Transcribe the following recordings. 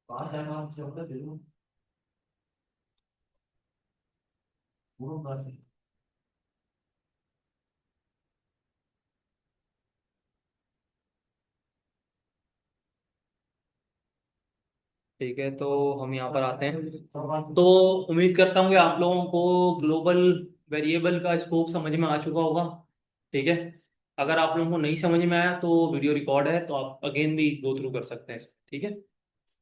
कहाँ जाना है? मुझे बता दे दो। पूरा क्लास है। ठीक है, तो हम यहाँ पर आते हैं। तो उम्मीद करता हूँ कि आप लोगों को ग्लोबल वेरिएबल का स्कोप समझ में आ चुका होगा। ठीक है। अगर आप लोगों को नहीं समझ में आया तो वीडियो रिकॉर्ड है, तो आप अगेन भी गो थ्रू कर सकते हैं इसको। ठीक है।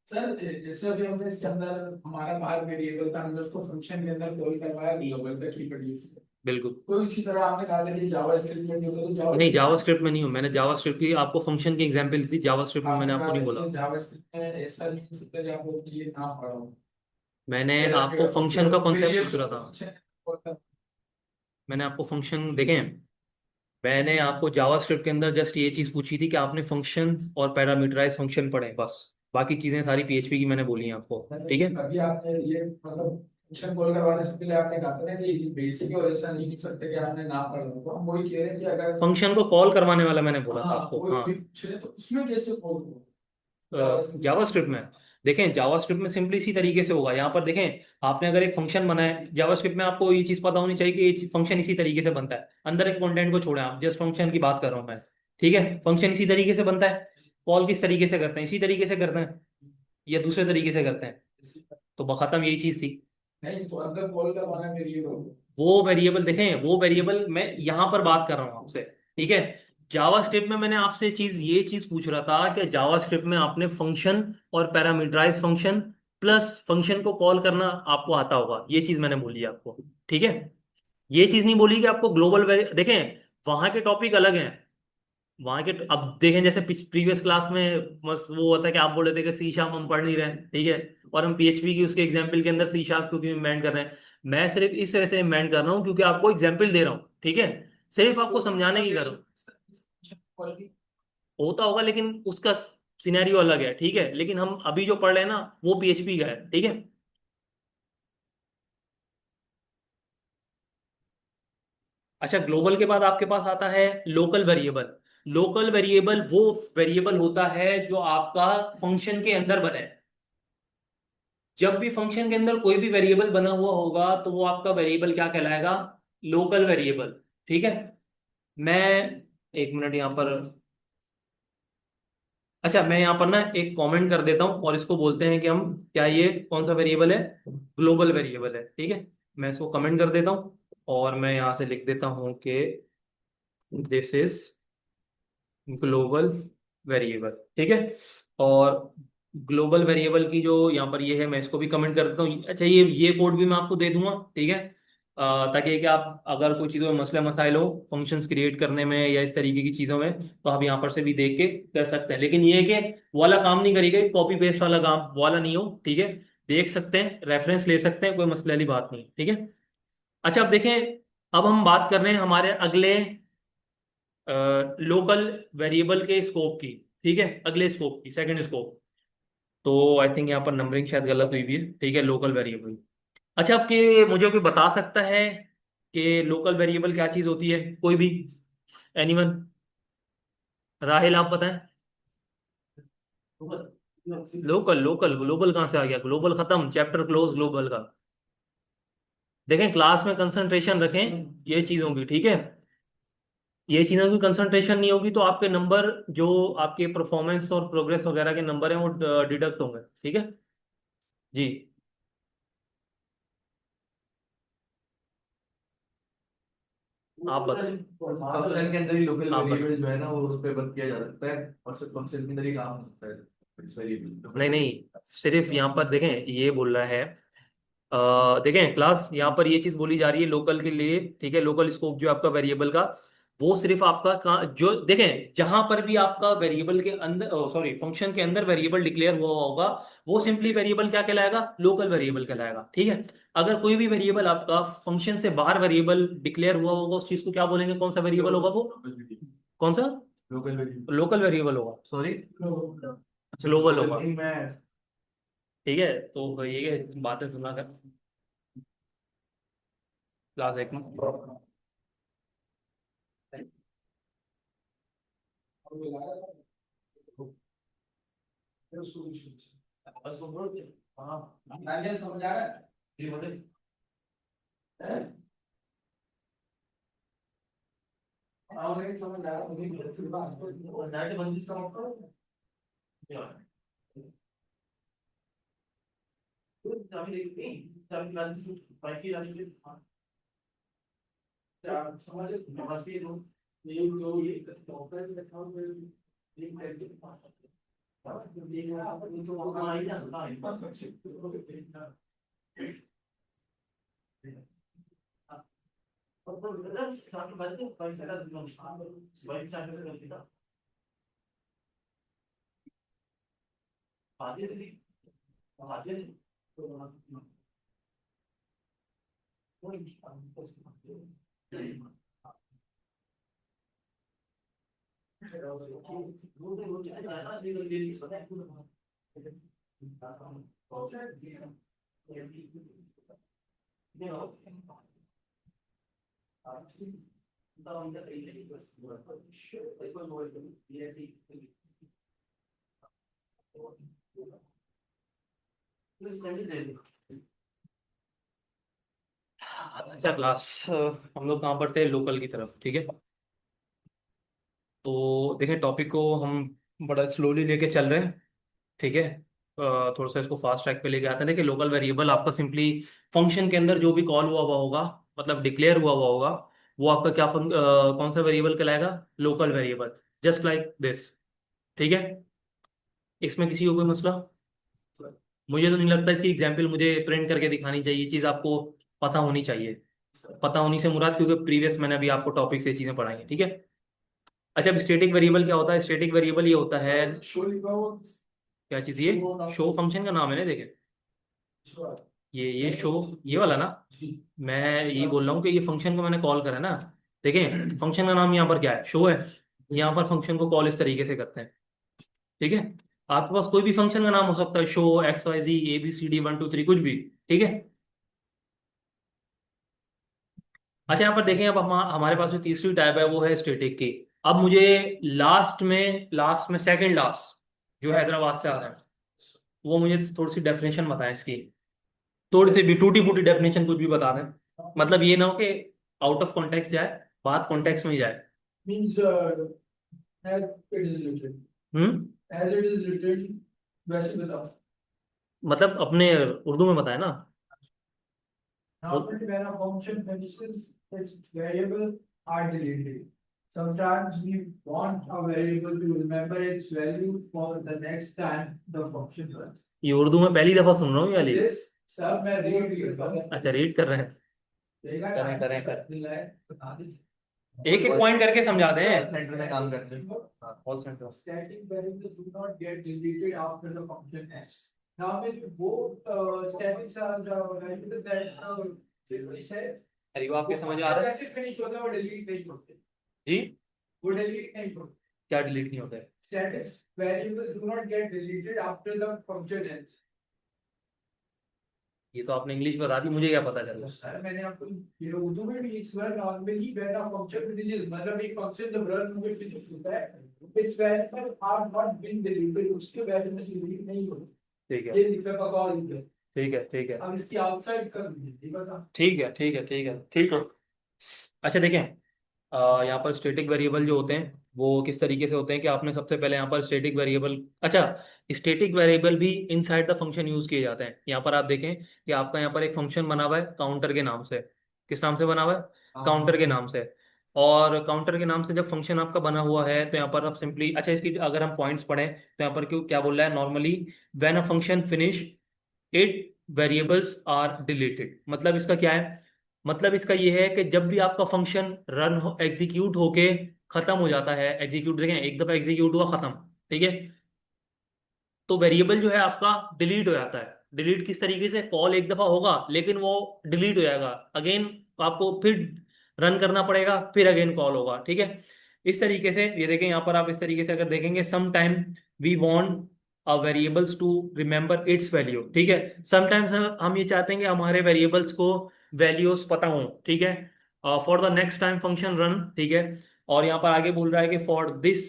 सर जैसे अभी हमने इसके अंदर हमारा बाहर वेरिएबल था, हमने उसको फंक्शन के अंदर कॉल करवाया ग्लोबल पे की प्रोड्यूस। बिल्कुल। तो इसी तरह आपने कहा था कि जावास्क्रिप्ट में भी होता है, तो नहीं, जावास्क्रिप्ट जावास्क्रिप्ट में नहीं हूँ। मैंने जावास्क्रिप्ट की आपको फंक्शन की एग्जांपल दी, जावास्क्रिप्ट में मैंने आपने आपको कहा नहीं था बोला। कि जावास्क्रिप्ट में ऐसा नहीं हो सकता कि आप लोग ये ना पढ़ो, मैंने ये आपको रखेगा तो फिर फंक्शन का कॉन्सेप्ट पूछ वेरिएबल रहा को था। फंक्शन। मैंने आपको फंक्शन देखें। मैंने आपको जावास्क्रिप्ट के अंदर जस्ट ये चीज़ पूछी थी कि आपने फंक्शन और पैरामीटराइज फंक्शन पढ़े, बस। बाकी चीज़ें सारी पीएचपी की मैंने बोली हैं आपको। ठीक है। अभी आपने ये मतलब फंक्शन कॉल करवाने से पहले आपने कहा था ना कि बेसिक है और ऐसा नहीं हो सकता कि आपने ना पढ़ा हो, तो हम वही कह रहे हैं कि अगर फंक्शन को कॉल करवाने वाला मैंने बोला था हाँ आपको, वो हाँ। पूछ रहे तो उसमें कैसे कॉल हो जावास्क्रिप्ट में जावास्क्रिप्ट कैसे? में देखें, जावास्क्रिप्ट में सिंपली इसी तरीके से होगा। यहाँ पर देखें, आपने अगर एक फंक्शन बनाया है जावास्क्रिप्ट में, आपको ये चीज़ पता होनी चाहिए कि ये फंक्शन इसी तरीके से बनता है। अंदर एक कंटेंट को छोड़ें, आप जस्ट फंक्शन की बात कर रहा हूँ मैं। ठीक है। फंक्शन इसी तरीके से बनता है। कॉल किस तरीके से करते हैं? इसी तरीके से करते हैं या दूसरे तरीके से करते हैं? तो खत्म, यही चीज़ थी। नहीं तो अंदर कॉल करवाना वेरिएबल। वो वेरिएबल देखें, वो वेरिएबल मैं यहाँ पर बात कर रहा हूँ आपसे। ठीक है। जावास्क्रिप्ट में मैंने आपसे ये चीज पूछ रहा था कि जावास्क्रिप्ट में आपने फंक्शन और पैरामीटराइज फंक्शन प्लस फंक्शन को कॉल करना आपको आता होगा, ये चीज मैंने बोली आपको। ठीक है। ये चीज नहीं बोली कि आपको ग्लोबल देखें, वहां के टॉपिक अलग हैं। वहां के अब देखें, जैसे प्रीवियस क्लास में बस वो होता है कि आप बोल रहे थे कि सी शार्प हम पढ़ नहीं रहे हैं। ठीक है। और हम पीएचपी की उसके एग्जाम्पल के अंदर सी शार्प क्योंकि इम्प्लीमेंट कर रहे हैं। मैं सिर्फ इस वजह से इम्प्लीमेंट कर रहा हूँ क्योंकि आपको एग्जाम्पल दे रहा हूँ। ठीक है। सिर्फ आपको समझाने की कर रहा हूँ। होता होगा, लेकिन उसका सिनेरियो अलग है। ठीक है। लेकिन हम अभी जो पढ़ रहे हैं ना, वो पीएचपी का है। ठीक है। अच्छा, ग्लोबल के बाद आपके पास आता है लोकल वेरिएबल। लोकल वेरिएबल वो वेरिएबल होता है जो आपका फंक्शन के अंदर बने। जब भी फंक्शन के अंदर कोई भी वेरिएबल बना हुआ होगा तो वो आपका वेरिएबल क्या कहलाएगा? Local variable. ठीक है। मैं एक मिनट यहाँ पर। अच्छा, मैं यहाँ पर ना एक कमेंट कर देता हूँ और इसको बोलते हैं कि हम क्या, ये कौन सा वेरिएबल है? ग्लोबल वेरिएबल है। ठीक है। मैं इसको कमेंट कर देता हूँ और मैं यहाँ से लिख देता हूँ कि दिस इज ग्लोबल वेरिएबल। ठीक है। और ग्लोबल वेरिएबल की जो यहाँ पर ये है, मैं इसको भी कमेंट कर देता हूँ। अच्छा, ये कोड भी मैं आपको दे दूंगा। ठीक है। ताकि कि आप अगर कोई चीज़ों में मसले मसाइल हो फंक्शंस क्रिएट करने में या इस तरीके की चीज़ों में, तो आप यहाँ पर से भी देख के कर सकते हैं। लेकिन ये है कि वो वाला काम नहीं करिएगा, कॉपी पेस्ट वाला काम वो वाला नहीं हो। ठीक है। देख सकते हैं, रेफरेंस ले सकते हैं, कोई मसले वाली बात नहीं। ठीक है। अच्छा, अब देखें। अब हम बात कर रहे हैं हमारे अगले लोकल वेरिएबल के स्कोप की। ठीक है। अगले स्कोप की सेकंड स्कोप। तो आई थिंक यहाँ पर नंबरिंग शायद गलत हुई भी है। ठीक है। Local variable. अच्छा, आपके मुझे कोई बता सकता है कि लोकल वेरिएबल क्या चीज़ होती है? कोई भी? एनीवन? राहिल, आप बताएं। लोकल लोकल ग्लोबल कहाँ से आ गया? ग्लोबल खत्म, चैप्टर क्लोज ग्लोबल का। देखें, क्लास में कंसंट्रेशन रखें ये चीज़ों की। ठीक है। ये चीज़ों की कंसंट्रेशन नहीं होगी तो आपके नंबर, जो आपके परफॉर्मेंस और प्रोग्रेस वगैरह के नंबर हैं, वो डिडक्ट होंगे। ठीक है। जी। आप बताएं। फंक्शन के अंदर ही लोकल आप वेरिएबल बताएं। जो है ना वो उस पर बंद किया जा सकता है और सिर्फ फंक्शन के अंदर ही काम हो सकता है इस वेरिएबल लोकल नहीं नहीं, वेरिएबल। सिर्फ यहाँ पर देखें, ये बोल रहा है। देखें क्लास, यहाँ पर ये चीज बोली जा रही है लोकल के लिए। ठीक है। लोकल स्कोप जो आपका वेरिएबल का, वो सिर्फ आपका जो देखें, जहां पर भी आपका वेरिएबल के अंदर, सॉरी, फंक्शन के अंदर वेरिएबल डिक्लेयर हुआ होगा, वो सिंपली वेरिएबल क्या कहलाएगा? लोकल वेरिएबल कहलाएगा। ठीक है। अगर कोई भी वेरिएबल आपका फंक्शन से बाहर वेरिएबल डिक्लेयर हुआ होगा, उस चीज को क्या बोलेंगे? कौन सा वेरिएबल होगा वो? कौन सा? लोकल वेरिएबल लोकल वेरिएबल होगा, सॉरी। अच्छा ग्लोबल ग्लोबल होगा। नहीं मैं ठीक है। तो ये बातें सुना कर क्लास एक में। नारियल समझ आ रहा है? नहीं समझ आ रहा मुझे भी अच्छी बात समझ ये जो ये टॉपर रखा हुआ है ये करके अच्छा क्लास, हम लोग कहाँ पर थे? लोकल की तरफ, ठीक है। तो देखें, टॉपिक को हम बड़ा स्लोली लेके चल रहे हैं, ठीक है। थोड़ा सा इसको फास्ट ट्रैक पे लेके आते हैं। देखिए, लोकल वेरिएबल आपका सिंपली फंक्शन के अंदर जो भी कॉल हुआ होगा, मतलब डिक्लेयर हुआ होगा, वो आपका कौन सा वेरिएबल कहलाएगा? Local variable. Just like this, ठीक है। इसमें किसी को कोई मसला? मुझे तो नहीं लगता इसकी एग्जाम्पल मुझे प्रिंट करके दिखानी चाहिए, चीज़ आपको पता होनी चाहिए। पता होनी से मुराद, क्योंकि प्रीवियस मैंने अभी आपको टॉपिक से चीज़ें पढ़ाई हैं, ठीक है। अच्छा, अब स्टैटिक वेरिएबल क्या होता है? स्टैटिक वेरिएबल ये होता है, शो लिखा हो क्या चीज़ ये? शो फंक्शन का नाम है ना, देखे। ये शो, ये वाला ना। मैं यही बोल रहा हूँ कि ये फंक्शन को मैंने कॉल करा ना। देखें, फंक्शन का नाम यहाँ पर क्या है? शो है। यहाँ पर फंक्शन को कॉल इस तरीके से करते हैं, ठीक है। आपके पास कोई भी फंक्शन का नाम हो सकता है, शो एक्स वाई जी ABCD 1 2 3, कुछ भी, ठीक है। अच्छा, यहाँ पर देखें, अब हमारे पास जो तीसरी टाइप है वो है स्टैटिक की। अब मुझे लास्ट में सेकंड लास्ट जो हैदराबाद से आ रहा है, वो मुझे थोड़ी सी डेफिनेशन बताएं इसकी। थोड़ी सी भी टूटी फूटी डेफिनेशन कुछ भी बता दें, मतलब ये ना हो कि आउट ऑफ कॉन्टेक्स्ट जाए, बात कॉन्टेक्स्ट में ही जाए। means as it is written hmm. as it is written वैसे बताओ। मतलब अपने उर्दू में बताए ना। Normally, when a function finishes, its variables are deleted. Sometimes we want a variable to remember its value for the next time the function runs. ये उर्दू में पहली दफा सुन रहा हूँ ये वाली। This सब मैं read करता हूँ। अच्छा, रीड कर रहे हैं। देखा करें time करें से करें, मिला है, बता दी। एक एक पॉइंट करके समझा दें। सेंटर में काम करते हैं। Call centre. Static variables do not get deleted after the function ends. Now, with both statics are the variables that say अरे वो आपके समझ में आ रहा है कैसे फिनिश होता है वो डिलीट नहीं होते, जी? वो डिलीट नहीं होते। क्या डिलीट नहीं होता है? Statics variables do not get deleted after the function ends. ये तो आपने इंग्लिश बता दी, मुझे क्या पता चल रहा है? सर मैंने आपको ये उर्दू में भी it's well normally when a function finishes, मतलब एक फंक्शन जब रन होकर फिनिश होता है it's variable are not been deleted, उसके वेरिएबल्स डिलीट नहीं होते। ठीक है ये लिखा का कॉल है। ठीक है ठीक है अब इसकी आउटसाइड कर दीजिए, ये बता। ठीक है ठीक है ठीक है ठीक है। अच्छा देखें, यहाँ पर स्टैटिक वेरिएबल जो होते हैं वो किस तरीके से होते हैं कि आपने सबसे पहले यहाँ पर स्टैटिक वेरिएबल, अच्छा, स्टैटिक वेरिएबल भी इनसाइड द फंक्शन यूज किए जाते हैं। यहाँ पर आप देखें कि आपका यहाँ पर एक फंक्शन बना हुआ है काउंटर के नाम से। किस नाम से बना हुआ है? काउंटर के नाम से। और काउंटर के नाम से जब फंक्शन आपका बना हुआ है तो यहाँ पर आप सिंपली, अच्छा, इसकी अगर हम पॉइंट्स पढ़ें तो यहाँ पर क्यों क्या बोल रहा है? Normally when a function finish it variables are deleted. मतलब इसका क्या है? मतलब इसका ये है कि जब भी आपका फंक्शन रन हो, एग्जीक्यूट होके खत्म हो जाता है, एग्जीक्यूट देखें, एक दफा एग्जीक्यूट हुआ, खत्म, ठीक है, तो वेरिएबल जो है आपका डिलीट हो जाता है। डिलीट किस तरीके से? कॉल एक दफा होगा लेकिन वो डिलीट हो जाएगा, अगेन आपको फिर रन करना पड़ेगा, फिर अगेन कॉल होगा, ठीक है। इस तरीके से ये देखें, यहाँ पर आप इस तरीके से अगर देखेंगे, some time we want a variables to remember it's value, ठीक है। समटाइम्स हम ये चाहते हैं कि हमारे वेरिएबल्स को वैल्यूज पता हो, ठीक है, for the next time function run, ठीक है। और यहाँ पर आगे बोल रहा है कि for this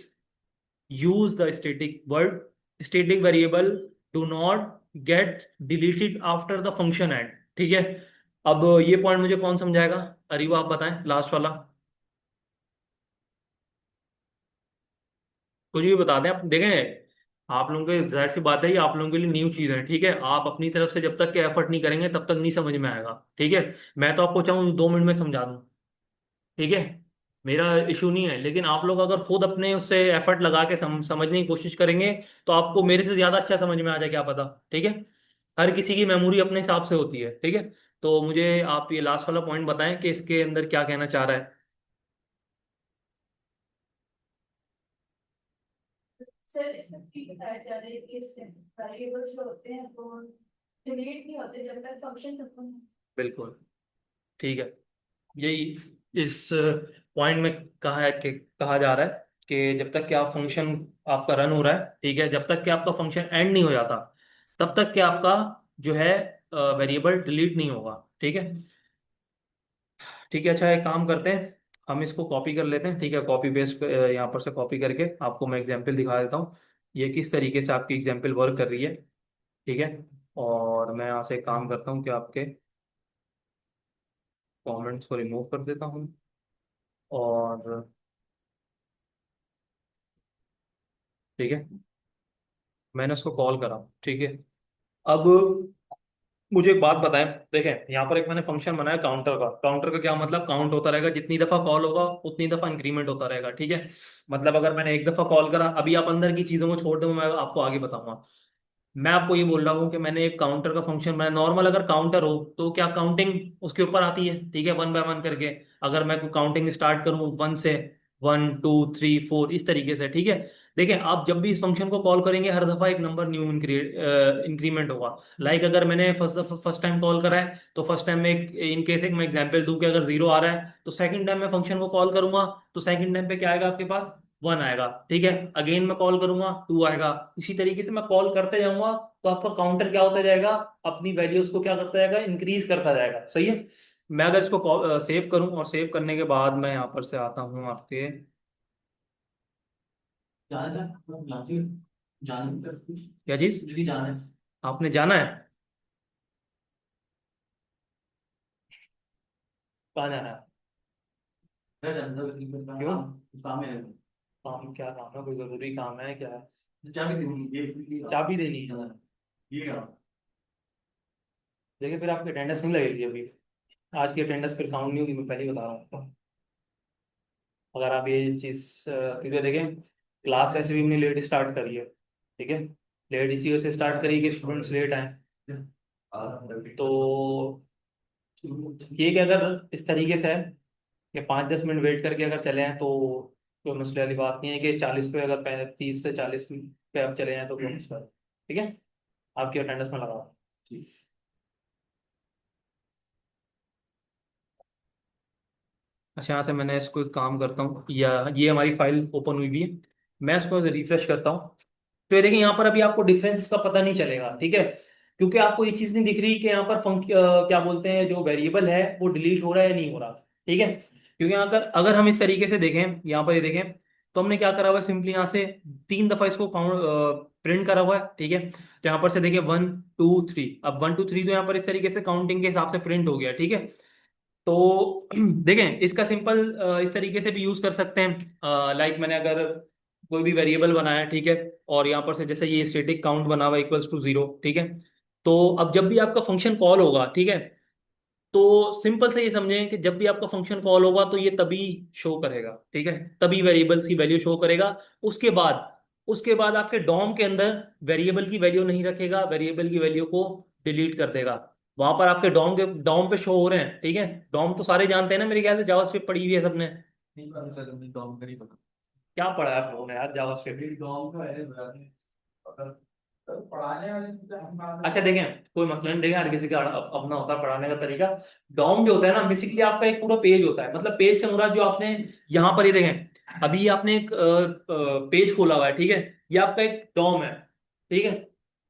use the static word, static variable do not gate deleted after the function and. ठीक है, अब ये पॉइंट मुझे कौन समझाएगा? अरीबा आप बताएं, लास्ट वाला कुछ भी बता दें आप। देखें, आप लोगों के जाहिर सी बात है ये आप लोगों के लिए न्यू चीज है, ठीक है। आप अपनी तरफ से जब तक के एफर्ट नहीं करेंगे तब तक नहीं समझ में आएगा, ठीक है। मैं तो आपको चाहूँ 2 मिनट में समझा दूं, ठीक है, मेरा इशू नहीं है। लेकिन आप लोग अगर खुद अपने उससे एफर्ट लगा के समझने की कोशिश करेंगे तो आपको मेरे से ज्यादा अच्छा समझ में आ जाए, क्या पता, ठीक है। हर किसी की मेमोरी अपने हिसाब से होती है, ठीक है। तो मुझे आप ये लास्ट वाला पॉइंट बताएं कि इसके अंदर क्या कहना चाह रहा है। सर इसमें भी बताया जा रहा है कि इसमें वेरिएबल्स जो होते हैं वो डिलीट नहीं होते जब तक फंक्शन खत्म नहीं। बिल्कुल ठीक है, यही इस पॉइंट में कहा है कि कहा जा रहा है कि जब तक कि आप फंक्शन आपका रन हो रहा है, ठीक है, जब तक कि आपका फंक्शन एंड नहीं हो जाता तब तक कि आपका जो है वेरिएबल डिलीट नहीं होगा, ठीक है। ठीक है, अच्छा एक काम करते हैं, हम इसको कॉपी कर लेते हैं, ठीक है। कॉपी पेस्ट यहाँ पर से कॉपी करके आपको मैं एग्जांपल दिखा देता हूँ ये किस तरीके से आपकी एग्जांपल वर्क कर रही है, ठीक है। और मैं यहाँ से एक काम करता हूँ कि आपके कमेंट्स को रिमूव कर देता हूँ और ठीक है, मैंने उसको कॉल करा, ठीक है। अब मुझे एक बात बताएं, देखें यहाँ पर एक मैंने फंक्शन बनाया काउंटर का। काउंटर का क्या मतलब? काउंट होता रहेगा, जितनी दफा कॉल होगा उतनी दफा इंक्रीमेंट होता रहेगा, ठीक है। मतलब अगर मैंने एक दफा कॉल करा, अभी आप अंदर की चीजों को छोड़ दो, मैं आपको आगे बताऊंगा। मैं आपको ये बोल रहा हूँ कि मैंने एक काउंटर का फंक्शन बनाया नॉर्मल। अगर काउंटर हो तो क्या काउंटिंग उसके ऊपर आती है, ठीक है, 1 बाय 1 करके। अगर मैं काउंटिंग स्टार्ट करूँ 1 से, 1 2 3 4 इस तरीके से, ठीक है। देखिए आप जब भी इस फंक्शन को कॉल करेंगे हर दफा एक नंबर न्यू इंक्रीमेंट होगा। लाइक अगर मैंने फर्स्ट टाइम कॉल करा है तो फर्स्ट टाइम में इन केस एक मैं एग्जांपल दूं कि अगर 0 आ रहा है तो सेकंड टाइम मैं फंक्शन को कॉल करूंगा तो सेकंड टाइम पे क्या आएगा आपके पास? 1 आएगा, ठीक है। अगेन मैं कॉल करूंगा 2 आएगा। इसी तरीके से मैं कॉल करते जाऊंगा तो आपका काउंटर क्या होता जाएगा? अपनी वैल्यूज को क्या करता जाएगा? इंक्रीज करता जाएगा, सही है। मैं अगर इसको सेव करूं और सेव करने के बाद मैं यहाँ पर से आता हूँ आपके जाना सर, जानती हो, जान क्या चीज? भी जाना है। आपने जाना है? कहाँ जाना है? घर जाना था, लेकिन फिर क्यों? काम है। काम? क्या काम है? कोई जरूरी काम है क्या? चाबी देनी है, ये चाबी देनी है? ये काम। देखिए फिर आपकी अटेंडेंस नहीं लगेगी अभी। आज की अटेंडेंस फिर काउंट नहीं होगी, मैं पहले ही बता रहा हूँ आपको। अगर आप ये चीज़ क्योंकि देखें क्लास वैसे भी हमने लेट स्टार्ट करी है, ठीक है। लेट इसी वजह से स्टार्ट करी कि स्टूडेंट्स लेट आए। तो ये कि अगर इस तरीके से है कि 5-10 मिनट वेट करके अगर चले हैं तो कोई मसले वाली बात नहीं है कि 40 पे अगर 30 से 40 पे आप चले हैं तो कोई मसला नहीं, ठीक है। आपकी अटेंडेंस में लगाओ। अच्छा यहाँ से मैंने इसको एक काम करता हूँ, या ये हमारी फाइल ओपन हुई हुई है, मैं इसको रिफ्रेश करता हूँ। तो ये देखिए यहाँ पर अभी आपको डिफरेंस का पता नहीं चलेगा, ठीक है, क्योंकि आपको ये चीज़ नहीं दिख रही कि यहाँ पर क्या बोलते हैं जो वेरिएबल है वो डिलीट हो रहा है या नहीं हो रहा, ठीक है। क्योंकि अगर अगर हम इस तरीके से देखें, यहाँ पर ये देखें, तो हमने क्या करा हुआ है, सिंपली यहाँ से 3 दफा इसको प्रिंट करा हुआ है, ठीक है। तो यहाँ पर से देखिए 1 2 3, अब 1 2 3 तो यहाँ पर इस तरीके से काउंटिंग के हिसाब से प्रिंट हो गया, ठीक है। तो देखें इसका सिंपल इस तरीके से भी यूज कर सकते हैं। लाइक मैंने अगर कोई भी वेरिएबल बनाया है, ठीक है, और यहाँ पर से जैसे ये स्टैटिक काउंट बना हुआ इक्वल्स टू 0, ठीक है। तो अब जब भी आपका फंक्शन कॉल होगा, ठीक है, तो सिंपल से ये समझें कि जब भी आपका फंक्शन कॉल होगा तो ये तभी शो करेगा, ठीक है, तभी वेरिएबल्स की वैल्यू शो करेगा। उसके बाद आपके डॉम के अंदर वेरिएबल की वैल्यू नहीं रखेगा, वेरिएबल की वैल्यू को डिलीट कर देगा। वहां पर आपके डॉम पे शो हो रहे हैं, ठीक है। डॉम तो सारे जानते हैं ना मेरे ख्याल से, जावास्क्रिप्ट पढ़ी हुई है सबने। नहीं पता सर, मुझे काम का नहीं पता। क्या पढ़ा है आप लोगों ने यार जावास्क्रिप्ट? मेरी काम का है अगर तो पढ़ाने वाले तो हम बात अच्छा देखें, कोई मसला नहीं, देखें हर किसी का अपना होता है पढ़ाने का तरीका। डॉम जो होता है ना बेसिकली आपका एक पूरा पेज होता है, मतलब पेज से मुराद जो आपने यहाँ पर ये देखें अभी आपने एक पेज खोला हुआ है, ठीक है, ये आपका एक डॉम है, ठीक है।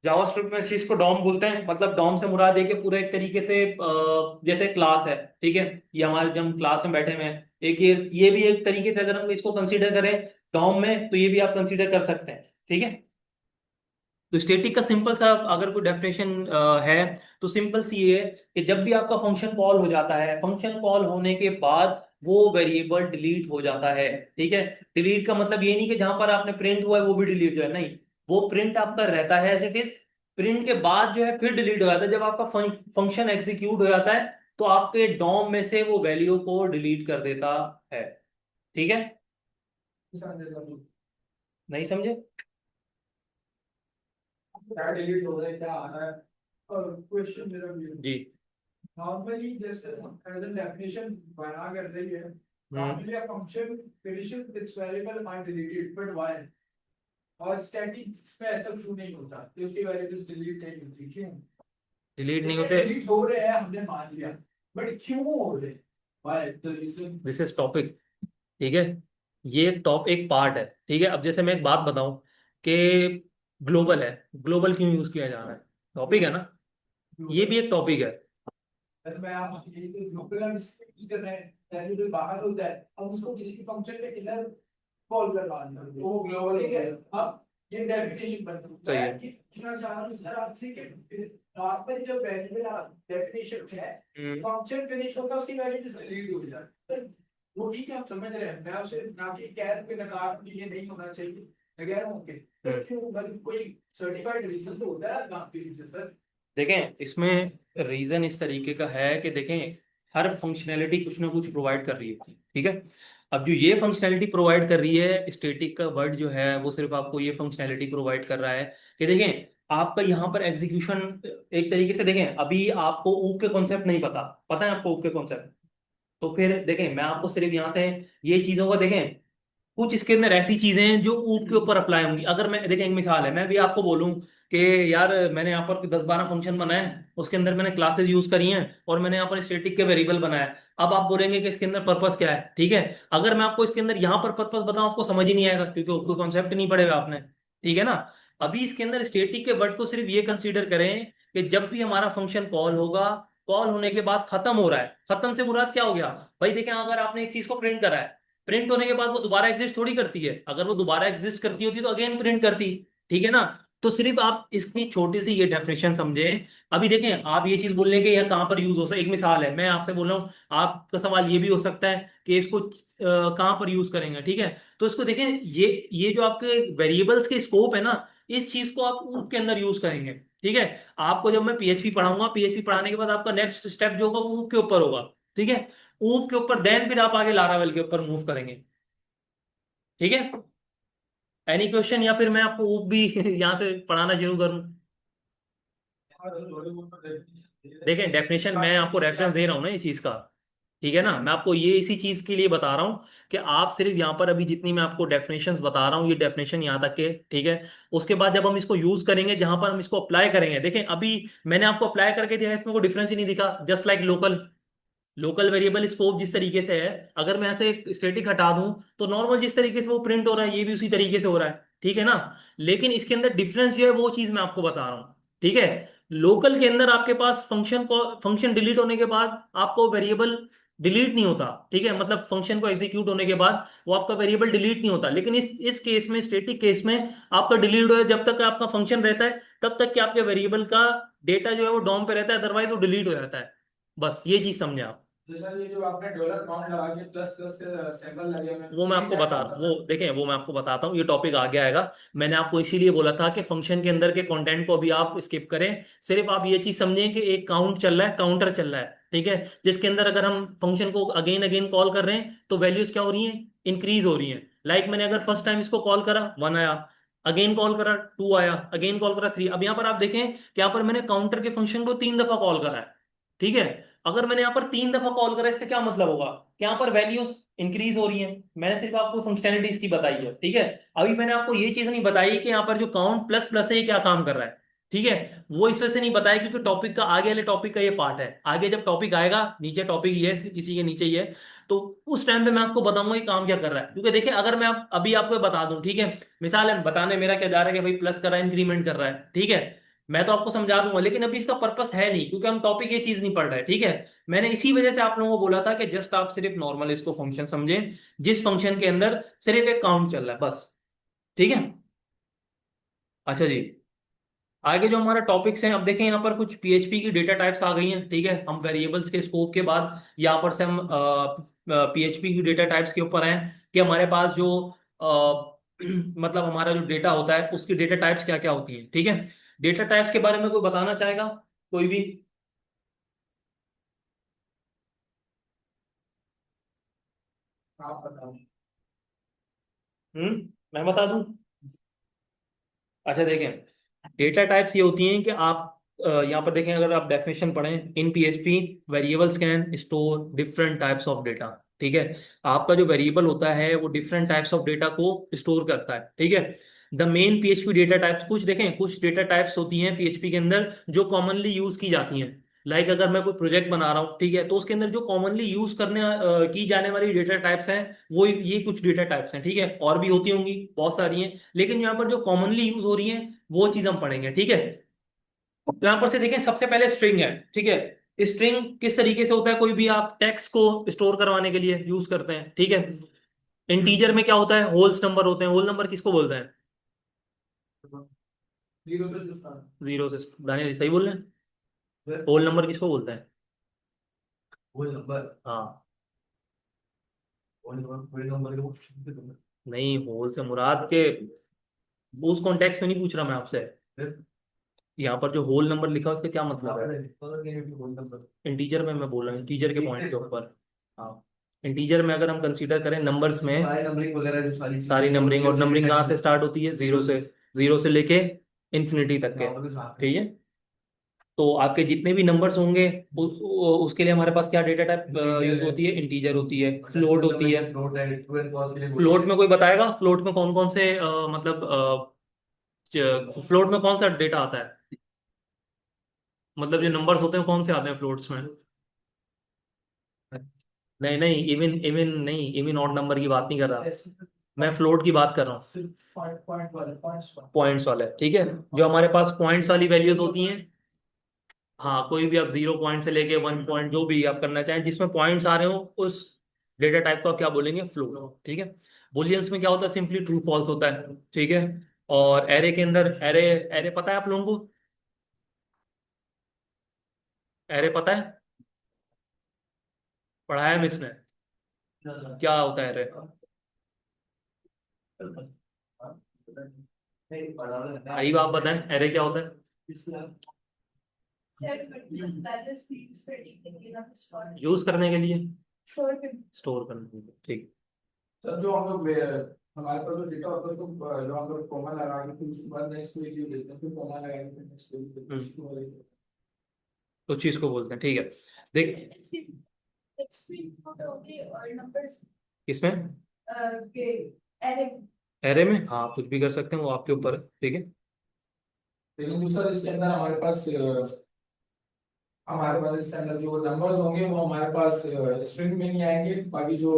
जावास्क्रिप्ट में इस चीज को डॉम बोलते हैं, मतलब डॉम से मुराद है कि पूरा एक तरीके से जैसे क्लास है, ठीक है। ये हमारे जब हम क्लास में बैठे हुए हैं, एक ये भी एक तरीके से अगर हम इसको कंसीडर करें डॉम में तो ये भी आप कंसीडर कर सकते हैं, ठीक है। तो स्टैटिक का सिंपल सा अगर कोई डेफिनेशन है तो सिंपल सी ये है कि जब भी आपका फंक्शन कॉल हो जाता है, फंक्शन कॉल होने के बाद वो वेरिएबल डिलीट हो जाता है। ठीक है, डिलीट का मतलब ये नहीं कि जहां पर आपने प्रिंट हुआ है वो भी डिलीट हो है, नहीं, वो प्रिंट आपका रहता है एज इट इज। प्रिंट के बाद जो है फिर डिलीट हो जाता है जब आपका फंक्शन एग्जीक्यूट हो जाता है, तो आपके डॉम में से वो वैल्यू को डिलीट कर देता है। ठीक है, नहीं समझे? क्या डिलीट हो रहा है, क्या आ रहा है? और क्वेश्चन मेरा भी है। जी। नॉर्मली जैसे एज एन डेफिनेशन बना कर रही है, normally a function finishes it's variable are deleted, but why? और स्टैटिक में ऐसा क्यों नहीं होता कि उसकी वेरिएबल्स डिलीट नहीं होती, क्यों? डिलीट नहीं जैसे होते। डिलीट हो रहे हैं हमने मान लिया, बट क्यों हो रहे? Why the reason? This is topic. ठीक है, ये टॉप एक पार्ट है। ठीक है, अब जैसे मैं एक बात बताऊं कि ग्लोबल है, ग्लोबल क्यों यूज किया जा रहा है, टॉपिक है ना, ये भी एक टॉपिक है। अगर मैं आप ये तो ग्लोबल हम यूज कर रहे हैं, वेरिएबल बाहर होता है, हम उसको किसी भी फंक्शन में इधर कॉल करवा देते हैं, वो ग्लोबल ठीक है। अब ये डेफिनेशन बन गई। सही है। मैं पूछना चाह रहा हूं सर आपसे कि नॉर्मल जब वेरिएबल डेफिनेशन है, फंक्शन फिनिश होता है उसकी वैल्यू डिलीट हो जाती है, वो ठीक है, हम समझ रहे हैं। मैं आपसे ना कि कैर पे लगा कि ये नहीं होना चाहिए, अगर होंगे तो क्यों? मतलब कोई सर्टिफाइड रीजन तो होता है ना आपके लिए सर? देखें, इसमें रीजन इस तरीके का है कि देखें, हर फंक्शनैलिटी कुछ ना कुछ प्रोवाइड कर रही होती है। ठीक है, अब जो ये फंक्शनैलिटी प्रोवाइड कर रही है, स्टैटिक का वर्ड जो है वो सिर्फ आपको ये फंक्शनैलिटी प्रोवाइड कर रहा है कि देखें आपका यहाँ पर एग्जीक्यूशन, एक तरीके से देखें अभी आपको ऊप के कॉन्सेप्ट नहीं पता, पता है आपको ऊप के कॉन्सेप्ट, तो फिर देखें मैं आपको सिर्फ यहाँ से ये चीजों को देखें, कुछ इसके अंदर ऐसी चीजें हैं जो ऊप के ऊपर अप्लाई होंगी। अगर मैं देखें, एक मिसाल है, मैं भी आपको बोलूं कि यार मैंने यहाँ पर 10-12 फंक्शन बनाए, उसके अंदर मैंने क्लासेस यूज करी हैं और मैंने यहाँ पर स्टैटिक के वेरिएबल बनाया, अब आप बोलेंगे कि इसके अंदर पर्पस क्या है। ठीक है, अगर मैं आपको इसके अंदर यहाँ पर पर्पस बताऊं आपको समझ ही नहीं आएगा क्योंकि आपको कॉन्सेप्ट नहीं पढ़ेगा आपने। ठीक है ना, अभी इसके अंदर स्टैटिक के वर्ड को सिर्फ ये कंसीडर करें कि जब भी हमारा फंक्शन कॉल होगा, कॉल होने के बाद खत्म हो रहा है, खत्म से मुराद क्या हो गया भाई? देखें, अगर आपने एक चीज को प्रिंट करा है, प्रिंट होने के बाद वो दोबारा एग्जिस्ट थोड़ी करती है, अगर वो दोबारा एग्जिस्ट करती होती तो अगेन प्रिंट करती। ठीक है ना, तो सिर्फ आप इसकी छोटी सी ये डेफिनेशन समझें। अभी देखें, आप ये चीज बोलने के यह कहां पर यूज हो सकता है, एक मिसाल है, मैं आपसे बोल रहा हूँ, आपका सवाल ये भी हो सकता है कि इसको कहां पर यूज करेंगे। ठीक है, तो इसको देखें, ये जो आपके वेरिएबल्स के स्कोप है ना, इस चीज को आप ऊप के अंदर यूज करेंगे। ठीक है, आपको जब मैं पीएचपी पढ़ाऊंगा, पीएचपी पढ़ाने के बाद आपका नेक्स्ट स्टेप जो होगा वो ऊप के ऊपर होगा। ठीक है, ऊप के ऊपर देन फिर आप आगे लारावेल के ऊपर मूव करेंगे। ठीक है, एनी क्वेश्चन, या फिर मैं आपको ऊप भी यहाँ से पढ़ाना शुरू करूँ? देखें, डेफिनेशन मैं आपको रेफरेंस दे रहा हूँ ना इस चीज का। ठीक है ना, मैं आपको ये इसी चीज के लिए बता रहा हूँ कि आप सिर्फ यहाँ पर अभी जितनी मैं आपको डेफिनेशंस बता रहा हूँ, ये डेफिनेशन यहाँ तक के। ठीक है, उसके बाद जब हम इसको यूज करेंगे, जहां पर हम इसको अप्लाई करेंगे, देखें अभी मैंने आपको अप्लाई करके दिया है, इसमें कोई डिफरेंस ही नहीं दिखा, just like local, local variable scope जिस तरीके से है, अगर मैं ऐसे स्टैटिक हटा दूं तो नॉर्मल जिस तरीके से वो प्रिंट हो रहा है ये भी उसी तरीके से हो रहा है। ठीक है ना, लेकिन इसके अंदर डिफरेंस जो है वो चीज मैं आपको बता रहा हूँ। ठीक है, लोकल के अंदर आपके पास फंक्शन डिलीट होने के बाद आपको वेरिएबल डिलीट नहीं होता। ठीक है, मतलब फंक्शन को एग्जीक्यूट होने के बाद वो आपका वेरिएबल डिलीट नहीं होता, लेकिन इस केस में, स्टैटिक केस में, आपका डिलीट हो, जब तक आपका फंक्शन रहता है तब तक कि आपके वेरिएबल का डेटा जो है वो डॉम पे रहता है, अदरवाइज वो डिलीट हो जाता है। बस ये चीज समझे आप। जैसा ये जो आपने डॉलर काउंट लगा के प्लस प्लस सिंबल लगे हुए हैं, वो मैं ये आपको क्या बता होता वो है? देखें, वो मैं आपको बताता हूँ, ये टॉपिक आगे आएगा। मैंने आपको इसीलिए बोला था कि फंक्शन के अंदर के कंटेंट को अभी आप स्किप करें, सिर्फ आप ये चीज समझें कि एक काउंट चल रहा है, काउंटर चल रहा है। ठीक है, जिसके अंदर अगर हम फंक्शन को अगेन अगेन कॉल कर रहे हैं तो वैल्यूज क्या हो रही हैं, इंक्रीज हो रही हैं। लाइक मैंने अगर फर्स्ट टाइम इसको कॉल करा 1 आया, अगेन कॉल करा 2 आया, अगेन कॉल करा 3। अब यहाँ पर आप देखें कि यहाँ पर मैंने काउंटर के फंक्शन को 3 दफा कॉल करा है। ठीक है, अगर मैंने यहाँ पर 3 दफा कॉल करा, इसका क्या मतलब होगा कि यहाँ पर वैल्यूज इंक्रीज हो रही हैं। मैंने सिर्फ आपको फंक्शनैलिटीज की बताई है। ठीक है, अभी मैंने आपको ये चीज नहीं बताई कि यहाँ पर जो काउंट प्लस प्लस है ये क्या काम कर रहा है। ठीक है, वो इस वजह से नहीं बताया क्योंकि टॉपिक का आगे वाले टॉपिक का ये पार्ट है, आगे जब टॉपिक आएगा, नीचे टॉपिक ये है, इसी के नीचे ही है, तो उस टाइम पे मैं आपको बताऊंगा ये काम क्या कर रहा है। क्योंकि देखिए, अगर मैं अभी आपको बता दूं, ठीक है, मिसाल है बताने मेरा क्या जा रहा है कि भाई प्लस कर रहा है, इंक्रीमेंट कर रहा है, ठीक है, मैं तो आपको समझा दूंगा, लेकिन अभी इसका पर्पस है नहीं क्योंकि हम टॉपिक ये चीज नहीं पढ़ रहे। ठीक है, मैंने इसी वजह से आप लोगों को बोला था कि जस्ट आप सिर्फ नॉर्मल इसको फंक्शन समझें, जिस फंक्शन के अंदर सिर्फ एक काउंट चल रहा है बस। ठीक है, अच्छा जी। आगे जो हमारा टॉपिक्स हैं, अब देखें यहाँ पर कुछ पीएचपी की डेटा टाइप्स आ गई हैं, ठीक है। हम वेरिएबल्स के स्कोप के बाद यहाँ पर से हम पीएचपी की डेटा टाइप्स के ऊपर हैं कि हमारे पास जो मतलब हमारा जो डेटा होता है उसकी डेटा टाइप्स क्या क्या होती हैं, ठीक है। डेटा टाइप्स के बारे में कोई बताना चाहेगा, कोई भी? आप बताओ। मैं बता दूं? अच्छा देखें, डेटा टाइप्स ये होती हैं कि आप यहाँ पर देखें, अगर आप डेफिनेशन पढ़ें, in PHP variables can store different types of data, ठीक है। आपका जो वेरिएबल होता है वो डिफरेंट टाइप्स ऑफ डेटा को स्टोर करता है, ठीक है। The main PHP data types, कुछ देखें, कुछ डेटा टाइप्स होती हैं पीएचपी के अंदर जो कॉमनली यूज की जाती हैं। लाइक अगर मैं कोई प्रोजेक्ट बना रहा हूँ, ठीक है, तो उसके अंदर जो कॉमनली यूज करने की जाने वाली डेटा टाइप्स हैं, वो ये कुछ डेटा टाइप्स हैं, ठीक है। और भी होती होंगी, बहुत सारी हैं, लेकिन यहाँ पर जो कॉमनली यूज हो रही हैं वो चीज हम पढ़ेंगे, ठीक है। तो यहां पर से देखें, सबसे पहले स्ट्रिंग है, ठीक है। स्ट्रिंग किस तरीके से होता है, कोई भी आप टेक्स्ट को स्टोर करवाने के लिए यूज करते हैं, ठीक है। इंटीजर में क्या होता है, होल्स नंबर होते हैं। होल नंबर किसको बोलते हैं? जीरो से जो start। जीरो से। दानियल सही बोल रहे हैं, होल नंबर किसको बोलते हैं? वो नंबर, हाँ। वो नंबर, कोई नंबर को नहीं, होल से मुराद के उस कॉन्टेक्स्ट में नहीं पूछ रहा मैं आपसे। यहाँ पर जो होल नंबर लिखा है उसका क्या मतलब है? इंटीजर में मैं बोल रहा हूँ, इंटीजर के पॉइंट के ऊपर। हाँ, इंटीजर में अगर हम कंसीडर करें नंबर्स में, सारी नंबरिंग वगैरह जो सारी नंबरिंग, और नंबरिंग कहाँ से स्टार्ट होती है? जीरो से। जीरो से लेके इन्फिनिटी तक के, ठीक है। तो आपके जितने भी नंबर्स होंगे उसके लिए हमारे पास क्या डेटा टाइप यूज होती है? इंटीजर होती है, फ्लोट होती है। फ्लोट में कोई बताएगा, फ्लोट में कौन कौन से मतलब फ्लोट में कौन सा डेटा आता है? मतलब जो नंबर्स होते हैं कौन से आते हैं फ्लोट्स में? नहीं नहीं, इवन इवन नहीं, इवन ऑड नंबर की बात नहीं कर रहा मैं, फ्लोट की बात कर रहा हूँ। सिर्फ पॉइंट वाले पॉइंट्स वाले। पॉइंट्स वाले, ठीक है। जो हमारे पास पॉइंट्स वाली वैल्यूज होती हैं, हाँ, कोई भी आप 0 पॉइंट से लेके 1 पॉइंट जो भी आप करना चाहें, जिसमें पॉइंट्स आ रहे हो, उस डेटा टाइप को आप क्या बोलेंगे? फ्लोट, ठीक है। बुलियंस में क्या होता है? सिंपली ट्रू फॉल्स होता है, ठीक है। और एरे के अंदर, एरे एरे पता है आप लोगों को? एरे पता है, पढ़ाया है मिस ने? क्या होता है एरे? आइए आप बताएं, एरे क्या होता है? सेट बैलेंस फील्ड्स प्रेडिक्ट करने के लिए यूज करने के लिए, स्टोर करने स्टोर करने के लिए, ठीक। सर जो हम लोग हमारे पास जो डेटा होता है उसको जो हम लोग कॉमा लगा के फिर उसके बाद नेक्स्ट वैल्यू लेते हैं, फिर कॉमा लगा के नेक्स्ट वैल्यू लेते हैं, उसको वाले। उस चीज को बोलते हैं, ठीक है। देख, एक्सट्रीम होगी और नंबर्स किसमें? के एरे एरे में, हाँ, कुछ भी कर सकते हैं, वो आपके ऊपर है, ठीक है। लेकिन जो सर इसके अंदर हमारे पास इसके अंदर जो नंबर्स होंगे वो हमारे पास स्ट्रिंग में नहीं आएंगे, बाकी जो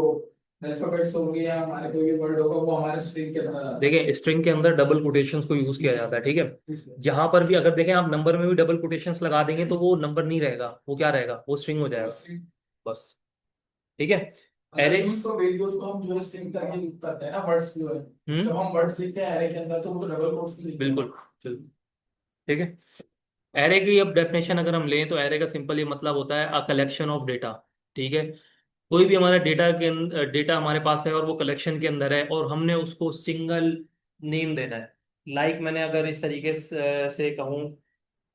अल्फाबेट्स होंगे या हमारे कोई भी वर्ड होगा वो हमारे स्ट्रिंग के अंदर आता देखिए, स्ट्रिंग के अंदर डबल कोटेशंस को यूज किया जाता है, ठीक है। जहां पर भी अगर देखें आप नंबर में भी डबल कोटेशंस लगा देंगे तो वो नंबर नहीं रहेगा, वो क्या रहेगा? वो स्ट्रिंग हो जाएगा, है। बस, ठीक है। एरे, वैल्यूज को वैल्यूज को हम जो है स्ट्रिंग करके यूज करते हैं ना, वर्ड्स जो है जब हम वर्ड्स लिखते हैं एरे के अंदर तो वो डबल कोट्स में लिखते हैं। बिल्कुल, चलो, ठीक है। एरे की अब डेफिनेशन अगर हम लें तो एरे का सिंपल ये मतलब होता है अ कलेक्शन ऑफ डेटा, ठीक है। कोई भी हमारा डेटा हमारे पास है और वो कलेक्शन के अंदर है और हमने उसको सिंगल नेम देना है। लाइक मैंने अगर इस तरीके से कहूँ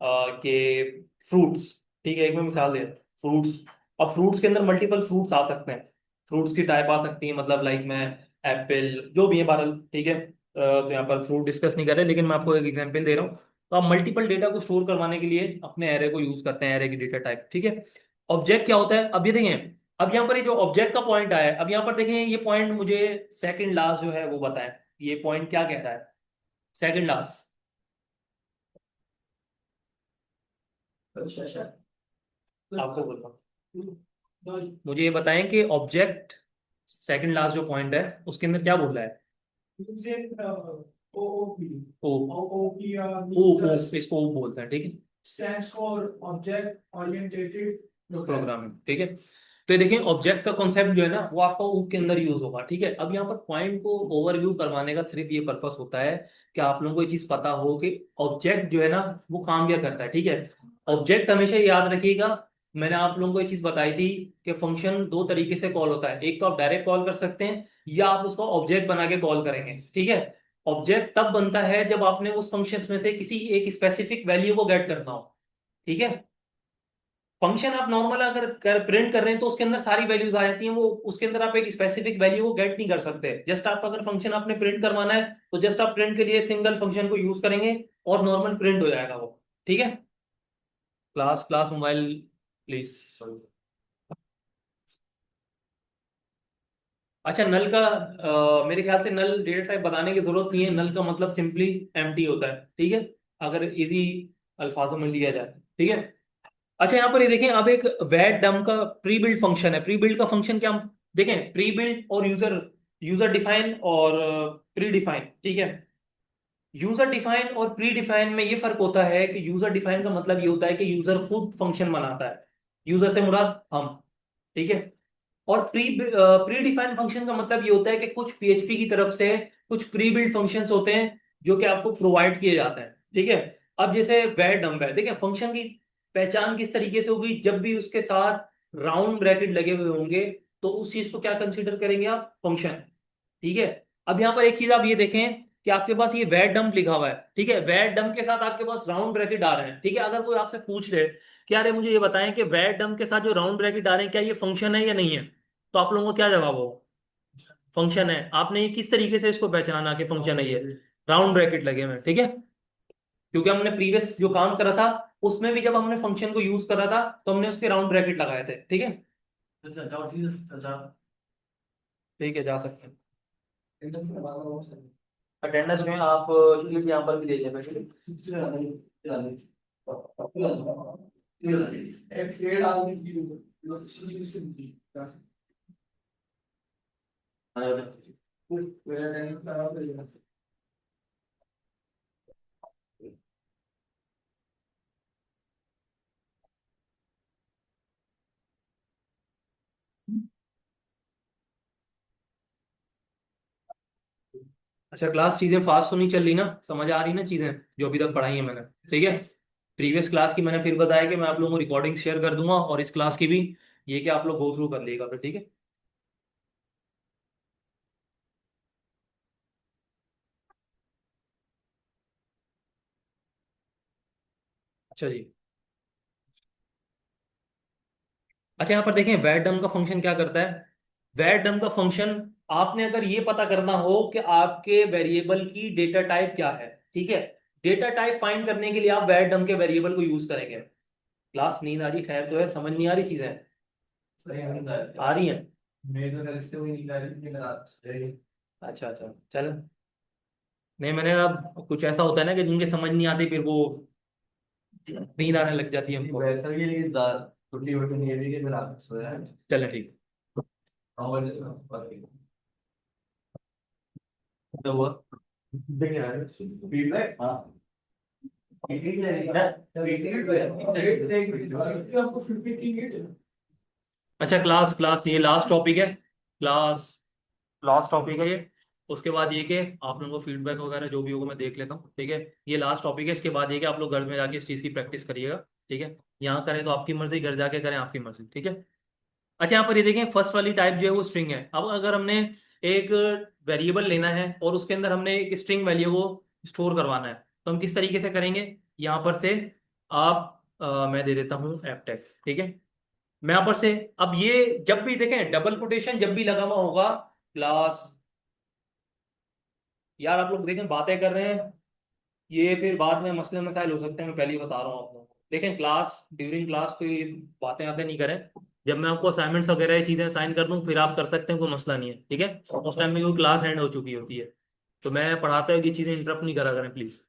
कि फ्रूट्स, ठीक है, एक मैं मिसाल दे रहा हूँ, फ्रूट्स। अब फ्रूट्स के अंदर मल्टीपल फ्रूट्स आ सकते हैं, फ्रूट्स की टाइप आ सकती है, मतलब लाइक मैं एप्पल जो भी है, बहरहाल, ठीक है। तो यहाँ पर फ्रूट डिस्कस नहीं कर रहे, लेकिन मैं आपको एक एग्जांपल दे रहा हूँ। तो आप मल्टीपल डेटा को स्टोर करवाने के लिए अपने एरे को यूज करते हैं, एरे की डेटा टाइप, ठीक है। ऑब्जेक्ट क्या होता है, अब ये देखें, अब यहाँ पर ये जो ऑब्जेक्ट का पॉइंट आया है, अब यहाँ पर देखें ये पॉइंट मुझे सेकंड लास्ट जो है वो बताएं, ये पॉइंट क्या कह रहा है? सेकंड लास्ट, अच्छा अच्छा। आपको बोल रहा हूँ, तो मुझे ये बताएं कि ऑब्जेक्ट सेकंड लास्ट जो पॉइंट है उसके अंदर क्या बोल रहा है? OOP ओ, OOP ओ, ओ, इसको ओ बोलते हैं, ठीक है, stands for object oriented programming। Programming, ठीक है। तो ये देखिए ऑब्जेक्ट का कॉन्सेप्ट जो है ना वो आपका ऊप के अंदर यूज होगा, ठीक है। अब यहाँ पर पॉइंट को ओवरव्यू करवाने का सिर्फ ये पर्पस होता है कि आप लोगों को ये चीज पता हो कि ऑब्जेक्ट जो है ना वो काम क्या करता है, ठीक है। ऑब्जेक्ट हमेशा याद रखिएगा, मैंने आप लोगों को ये चीज बताई थी कि फंक्शन दो तरीके से कॉल होता है, एक तो आप डायरेक्ट कॉल कर सकते हैं या आप उसको ऑब्जेक्ट बना के कॉल करेंगे, ठीक है। ऑब्जेक्ट तब बनता है जब आपने उस फंक्शन में से किसी एक स्पेसिफिक वैल्यू को गेट करना हो, ठीक है। फंक्शन आप नॉर्मल अगर प्रिंट कर रहे हैं तो उसके अंदर सारी वैल्यूज आ जाती हैं, वो उसके अंदर आप एक स्पेसिफिक वैल्यू को गेट नहीं कर सकते। जस्ट आप अगर फंक्शन आपने प्रिंट करवाना है तो जस्ट आप प्रिंट के लिए सिंगल फंक्शन को यूज करेंगे और नॉर्मल प्रिंट हो जाएगा वो, ठीक है। Class class mobile please. अच्छा नल का मेरे ख्याल से नल डेटा टाइप बताने की जरूरत नहीं है, नल का मतलब सिंपली एम्प्टी होता है, ठीक है, अगर इजी अल्फाजों में लिया जाए, ठीक है। अच्छा यहाँ पर ये देखें, अब एक वैट डम का प्री बिल्ड फंक्शन है। प्री बिल्ड का फंक्शन क्या, हम देखें प्री बिल्ड और यूजर यूजर डिफाइन और प्री डिफाइन, ठीक है। यूजर डिफाइन और प्री डिफाइन में ये फर्क होता है कि यूजर डिफाइन का मतलब ये होता है कि यूजर खुद फंक्शन बनाता है, यूजर से मुराद हम, ठीक है। और प्री डिफाइंड फंक्शन का मतलब ये होता है कि कुछ पीएचपी की तरफ से कुछ प्री बिल्ड फंक्शंस होते हैं जो कि आपको प्रोवाइड किए जाते हैं, ठीक है। अब जैसे वैर डम्प है, देखिए फंक्शन की पहचान किस तरीके से होगी, जब भी उसके साथ राउंड ब्रैकेट लगे हुए होंगे तो उस चीज को क्या कंसीडर करेंगे आप, फंक्शन, ठीक है। अब यहाँ पर एक चीज आप ये देखें कि आपके पास ये वैर डम्प लिखा हुआ है, ठीक है, वैर डम्प के साथ आपके पास राउंड ब्रैकेट आ रहे हैं, ठीक है। अगर कोई आपसे पूछ ले कि यार ये मुझे ये बताएं कि वैर डम्प के साथ जो राउंड ब्रैकेट आ रहे हैं क्या ये फंक्शन है या नहीं है, तो आप लोगों को क्या जवाब हो, फंक्शन है। आपने ये किस तरीके से इसको पहचाना कि फंक्शन है, ये राउंड ब्रैकेट लगे हुए हैं, ठीक है, क्योंकि हमने प्रीवियस जो काम करा था उसमें भी जब हमने फंक्शन को यूज करा था तो हमने उसके राउंड ब्रैकेट लगाए थे, ठीक है। अच्छा जाओ ठीक है अच्छा ठीक है जा सकते हैं। अटेंडेंस में आप शीट यहाँ पर भी दे देना, ठीक है? एक पेड़ आदमी की अच्छा क्लास, चीजें फास्ट तो नहीं चल रही ना, समझ आ रही ना चीजें जो अभी तक पढ़ाई है मैंने, ठीक है। प्रीवियस क्लास की मैंने फिर बताया कि मैं आप लोगों को रिकॉर्डिंग शेयर कर दूंगा और इस क्लास की भी, ये कि आप लोग गो थ्रू कर लीजिएगा फिर, ठीक है। अच्छा जी। अच्छा यहाँ पर देखें वैरडम का फंक्शन क्या करता है। वैरडम का फंक्शन, आपने अगर ये पता करना हो कि आपके वेरिएबल की डेटा टाइप क्या है, ठीक है, डेटा टाइप फाइंड करने के लिए आप वैरडम के वेरिएबल को यूज करेंगे। क्लास नींद आ रही, खैर तो है, समझ नहीं आ रही चीजें, सही है आ रही हैं। मेरे तो घर से हुई नहीं रही अच्छा अच्छा चलो, नहीं मैंने अब कुछ ऐसा होता है ना कि जिनके समझ नहीं आती फिर वो नींद आने लग जाती है हमको। वैसा भी है लेकिन छुट्टी वुट्टी नहीं है कि मैं रात में सोया है चलें ठीक। 9 बजे से बात की तो वो देख रहा है फीडबैक हाँ आपको 50 अच्छा क्लास क्लास ये लास्ट टॉपिक है, क्लास लास्ट टॉपिक है ये। उसके बाद ये कि आप लोगों को फीडबैक वगैरह जो भी होगा मैं देख लेता हूँ, ठीक है। ये लास्ट टॉपिक है, इसके बाद ये कि आप लोग घर में जाके इस चीज़ की प्रैक्टिस करिएगा, ठीक है। यहाँ करें तो आपकी मर्जी, घर जाके करें आपकी मर्जी, ठीक है। अच्छा यहाँ पर ये देखें फर्स्ट वाली टाइप जो है वो स्ट्रिंग है। अब अगर हमने एक वेरिएबल लेना है और उसके अंदर हमने एक स्ट्रिंग वैल्यू को स्टोर करवाना है तो हम किस तरीके से करेंगे, यहाँ पर से आप मैं दे देता हूँ एपटेक, ठीक है। मैं यहाँ पर से, अब ये जब भी देखें डबल कोटेशन जब भी लगा हुआ होगा क्लास, यार आप लोग देखें बातें कर रहे हैं, ये फिर बाद में मसले मसाइल हो सकते हैं, मैं पहले ही बता रहा हूँ आप लोगों को। देखें क्लास, ड्यूरिंग क्लास कोई बातें आते नहीं करें, जब मैं आपको असाइनमेंट्स वगैरह ये चीज़ें साइन कर दूँ फिर आप कर सकते हैं, कोई मसला नहीं है, ठीक है। उस टाइम में कोई क्लास एंड हो चुकी होती है तो मैं पढ़ाता हूँ, ये चीज़ें इंटरप्ट नहीं करा करें प्लीज़।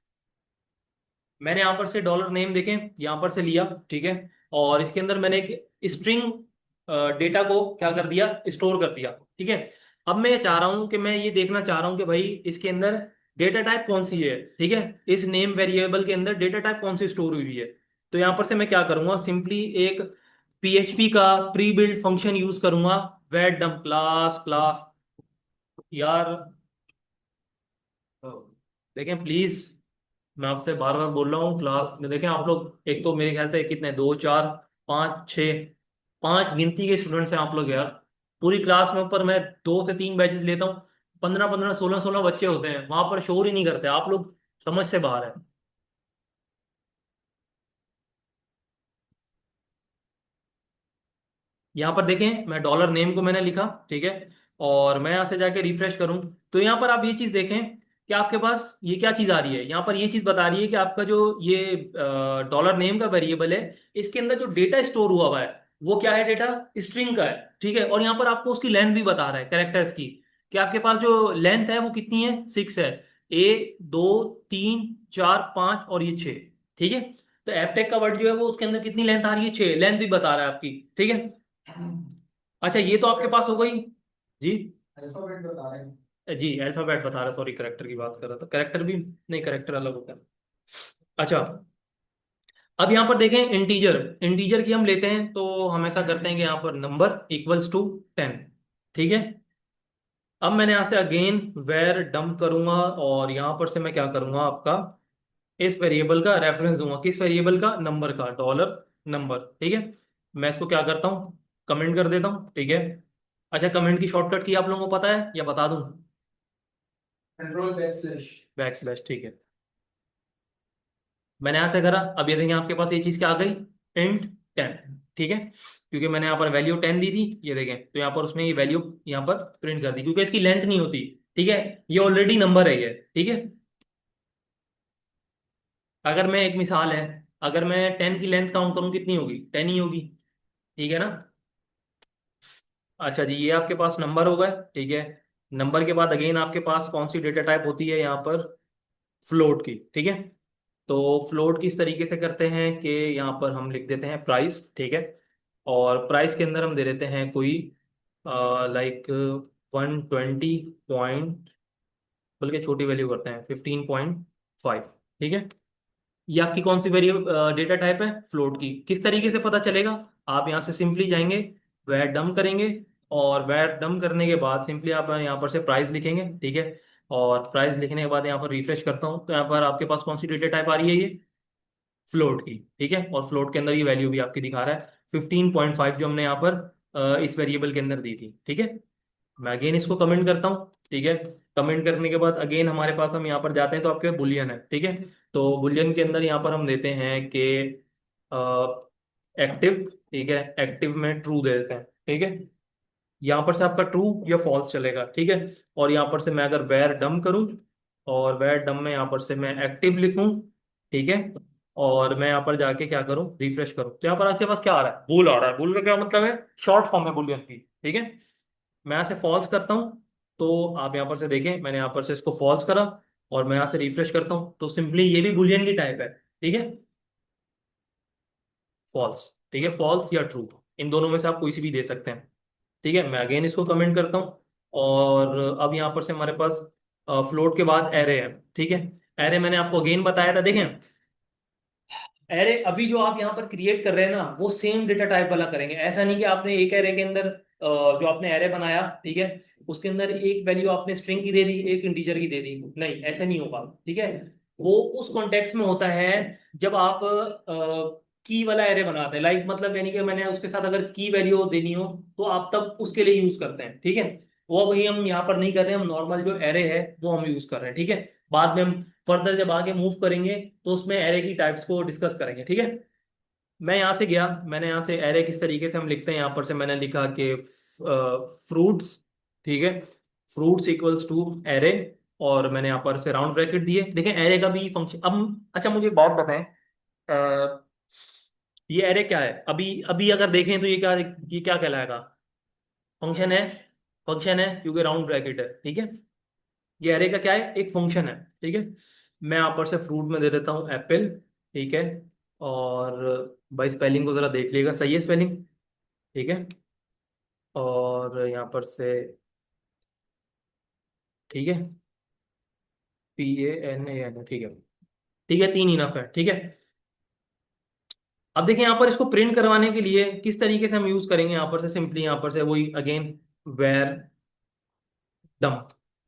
मैंने यहाँ पर से डॉलर नेम देखें यहाँ पर से लिया, ठीक है, और इसके अंदर मैंने एक स्ट्रिंग डेटा को क्या कर दिया, स्टोर कर दिया, ठीक है। अब मैं ये चाह रहा हूँ कि मैं ये देखना चाह रहा हूँ कि भाई इसके अंदर डेटा टाइप कौन सी है, ठीक है, इस नेम वेरिएबल के अंदर डेटा टाइप कौन सी स्टोर हुई है। तो यहाँ पर से मैं क्या करूंगा, सिंपली एक PHP का प्री बिल्ड फंक्शन यूज करूंगा, वेट डम क्लास क्लास। यार देखें प्लीज, मैं आपसे बार बार बोल रहा हूँ, क्लास में देखें आप लोग, एक तो मेरे ख्याल से कितने, दो चार पाँच छः, पांच गिनती के स्टूडेंट्स हैं आप लोग यार। पूरी क्लास में पर मैं 2 से 3 बैचेस लेता हूँ, 15 15 16 16 बच्चे होते हैं, वहां पर शोर ही नहीं करते आप लोग, समझ से बाहर है। यहाँ पर देखें, मैं डॉलर नेम को मैंने लिखा, ठीक है, और मैं यहाँ से जाके रिफ्रेश करूँ, तो यहाँ पर आप ये चीज़ देखें कि आपके पास ये क्या चीज़ आ रही है, यहाँ पर ये चीज़ बता रही है कि आपका जो ये डॉलर नेम का वेरिएबल है, इसके अंदर जो डेटा स्टोर हुआ हुआ है वो क्या है, डेटा स्ट्रिंग का है, ठीक है। और यहाँ पर आपको उसकी लेंथ भी बता रहा है कैरेक्टर्स की, कि आपके पास जो लेंथ है वो कितनी है, 6 है, 1 2 3 4 5 और ये 6, ठीक है। तो एपटेक का वर्ड जो है वो उसके अंदर कितनी लेंथ आ रही है, 6, लेंथ भी बता रहा है आपकी, ठीक है। अच्छा ये तो आपके पास हो गई जी। अल्फाबेट बता रहे हैं। जी अल्फाबेट बता रहा है, सॉरी करेक्टर की बात कर रहा था, करेक्टर भी नहीं, करेक्टर अलग होता है। अच्छा अब यहाँ पर देखें, इंटीजर, इंटीजर की हम लेते हैं तो हम ऐसा करते हैं कि यहाँ पर नंबर इक्वल्स टू 10, ठीक है। अब मैंने यहाँ से अगेन वेर डंप करूंगा, और यहाँ पर से मैं क्या करूंगा, आपका इस वेरिएबल का रेफरेंस दूंगा, किस वेरिएबल का, नंबर का, डॉलर नंबर, ठीक है। मैं इसको क्या करता हूँ, कमेंट कर देता हूँ, ठीक है। अच्छा कमेंट की शॉर्टकट की आप लोगों को पता है या बता दूं, control back slash. Back slash, ठीक है। मैंने यहां से करा, अब ये देखें आपके पास ये चीज क्या आ गई, इंट 10, ठीक है, क्योंकि मैंने यहाँ पर वैल्यू 10 दी थी, ये देखें, तो यहाँ पर उसने ये वैल्यू यहाँ पर प्रिंट कर दी, क्योंकि इसकी लेंथ नहीं होती, ठीक है, ये ऑलरेडी नंबर है ये, ठीक है। अगर मैं एक मिसाल है, अगर मैं 10 की लेंथ काउंट करूँ कितनी होगी, 10 ही होगी, ठीक है ना। अच्छा जी ये आपके पास नंबर हो गए, ठीक है। नंबर के बाद अगेन आपके पास कौन सी डेटा टाइप होती है यहाँ पर, फ्लोट की, ठीक है। तो फ्लोट किस तरीके से करते हैं कि यहाँ पर हम लिख देते हैं प्राइस, ठीक है, और प्राइस के अंदर हम दे देते हैं कोई लाइक 120 पॉइंट, बल्कि छोटी वैल्यू करते हैं 15.5, ठीक है। ये आपकी कौन सी वेरिएबल डेटा टाइप है, फ्लोट की। किस तरीके से पता चलेगा, आप यहाँ से सिंपली जाएंगे, वैर डम करेंगे, और वैर डम करने के बाद सिंपली आप यहाँ पर से प्राइस लिखेंगे, ठीक है। और प्राइस लिखने के बाद यहाँ पर रिफ्रेश करता हूँ, तो यहाँ पर आपके पास कौन सी डेटा टाइप आ रही है, ये फ्लोट की, ठीक है। और फ्लोट के अंदर ये वैल्यू भी आपकी दिखा रहा है 15.5, जो हमने यहाँ पर इस वेरिएबल के अंदर दी थी, ठीक है। मैं अगेन इसको कमेंट करता हूँ, ठीक है। कमेंट करने के बाद अगेन हमारे पास हम यहाँ पर जाते हैं, तो आपके बुलियन है, ठीक है। तो बुलियन के अंदर यहाँ पर हम देते हैं कि एक्टिव, ठीक है, एक्टिव में ट्रू दे देते हैं, ठीक है। यहाँ पर से आपका ट्रू या फॉल्स चलेगा, ठीक है। और यहाँ पर से मैं अगर वेर डम करूँ, और वेर डम में यहाँ पर से मैं एक्टिव लिखूँ, ठीक है, और मैं यहाँ पर जाके क्या करूँ, रिफ्रेश करूँ, तो यहाँ पर आपके पास क्या आ रहा है, बुल आ रहा है। बुल का क्या मतलब है, शॉर्ट फॉर्म है बुलियन की, ठीक है। मैं यहाँ से फॉल्स करता हूँ, तो आप यहाँ पर से देखें, मैंने यहाँ पर से इसको फॉल्स करा, और मैं यहाँ से रिफ्रेश करता हूँ, तो सिंपली ये भी बुलियन की टाइप है, ठीक है, फॉल्स, ठीक है, फॉल्स या ट्रू, इन दोनों में से आप कोई सी भी दे सकते हैं, ठीक है। मैं अगेन इसको कमेंट करता हूँ, और अब यहाँ पर से हमारे पास फ्लोट के बाद एरे है, ठीक है। एरे मैंने आपको अगेन बताया था, देखें एरे अभी जो आप यहाँ पर क्रिएट कर रहे हैं ना, वो सेम डेटा टाइप वाला करेंगे, ऐसा नहीं कि आपने एक एरे के अंदर जो आपने एरे बनाया, ठीक है, उसके अंदर एक वैल्यू आपने स्ट्रिंग की दे दी, एक इंटीजर की दे दी, नहीं ऐसा नहीं होगा, ठीक है। वो उस कॉन्टेक्स्ट में होता है जब आप की वाला एरे बनाते हैं, लाइक मतलब यानी कि मैंने उसके साथ अगर की वैल्यू देनी हो, तो आप तब उसके लिए यूज करते हैं, ठीक है। वो वही हम यहाँ पर नहीं कर रहे हैं, हम नॉर्मल जो एरे है वो हम यूज कर रहे हैं, ठीक है। बाद में हम फर्दर जब आगे मूव करेंगे, तो उसमें एरे की टाइप्स को डिस्कस करेंगे, ठीक है। मैं यहाँ से गया, मैंने यहाँ से एरे किस तरीके से हम लिखते हैं, यहाँ पर से मैंने लिखा कि फ्रूट्स, ठीक है, फ्रूट्स इक्वल्स टू एरे, और मैंने यहाँ पर से राउंड ब्रैकेट दिए, देखें एरे का भी फंक्शन। अब अच्छा मुझे बात बताएं, अ, ये एरे क्या है, अभी अभी अगर देखें तो ये क्या कहलाएगा, फंक्शन है, फंक्शन है क्योंकि राउंड ब्रैकेट है, ठीक है। ये एरे का क्या है, एक फंक्शन है, ठीक है। मैं यहाँ पर से फ्रूट में दे देता हूँ एप्पल, ठीक है। और भाई स्पेलिंग को जरा देख लीजिएगा, सही है स्पेलिंग, ठीक है। और यहाँ पर से, ठीक है, PANAN, ठीक है, ठीक है, 3 इनफ है, ठीक है। अब देखिए यहाँ पर इसको प्रिंट करवाने के लिए किस तरीके से हम यूज करेंगे, यहाँ पर से सिंपली यहाँ पर से वही अगेन वेर डम,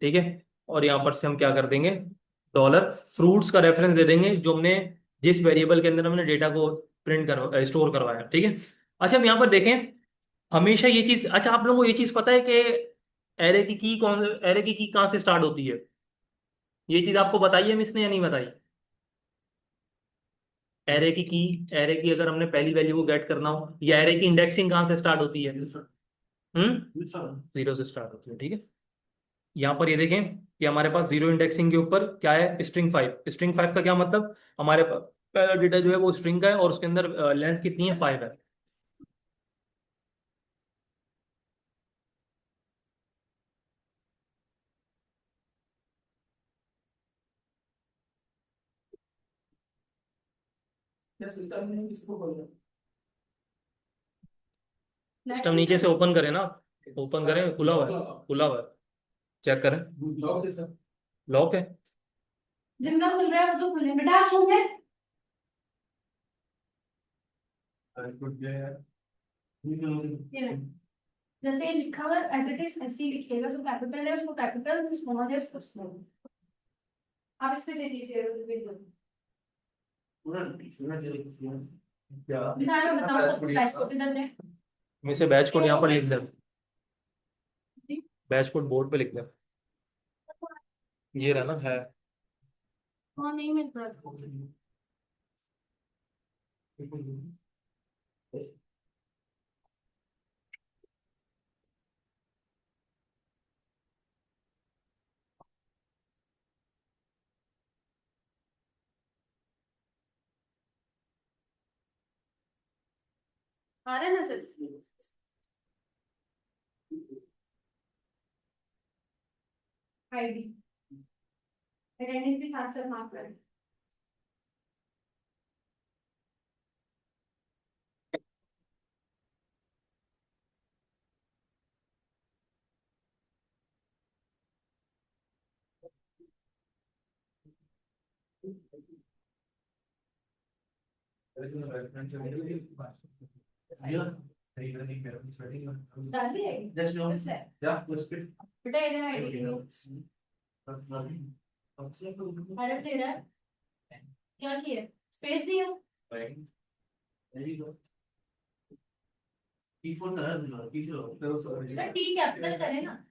ठीक है। और यहाँ पर से हम क्या कर देंगे, डॉलर फ्रूट्स का रेफरेंस दे देंगे जो हमने जिस वेरिएबल के अंदर हमने डेटा को प्रिंट कर स्टोर करवाया, ठीक है। अच्छा हम यहाँ पर देखें, हमेशा ये चीज, अच्छा आप लोगों को ये चीज पता है कि एरे की कहाँ से स्टार्ट होती है, ये चीज आपको बताई है मिस ने या नहीं बताई? एरे की अगर हमने पहली वैल्यू को गेट करना हो, या एरे की इंडेक्सिंग कहाँ से स्टार्ट होती है? जीरो से स्टार्ट होती है, ठीक है। यहाँ पर ये देखें कि हमारे पास जीरो इंडेक्सिंग के ऊपर क्या है, स्ट्रिंग 5। स्ट्रिंग 5 का क्या मतलब, हमारे पास पहला डेटा जो है वो स्ट्रिंग का है और उसके अंदर लेंथ कितनी है, 5 है। क्या सिस्टम ने किसको बोला? सिस्टम नीचे से ओपन करें ना, ओपन करें, खुला हुआ है, खुला हुआ है, चेक करें। लॉक है सर। लॉक है? जिनका खुल रहा है वो तो खुले, बेटा आप खुल है। ये ले। जैसे ये लिखा हुआ है एज इट इज ऐसे ही लिखिएगा, जो कैपिटल है उसको कैपिटल, जो स्मॉल है उसको स्मॉल। आप इस पे दे दीजिए वीडियो। क्या दिखा मैं बताऊं सबको बैच को किधर दे। मैं से बैच कोड यहाँ पर लिख दे, बैच कोड बोर्ड पे लिख दे, ये रहा ना है। हाँ नहीं मिल रहा। आ रहा है ना सर? आईडी अटेंडेंस भी साथ साथ मार्क करें। डाल दिए किसने? बेटा ये आईडी के लिए एरर दे रहा है, क्या किया, स्पेस दिया। बेटा टी कैपिटल करे ना,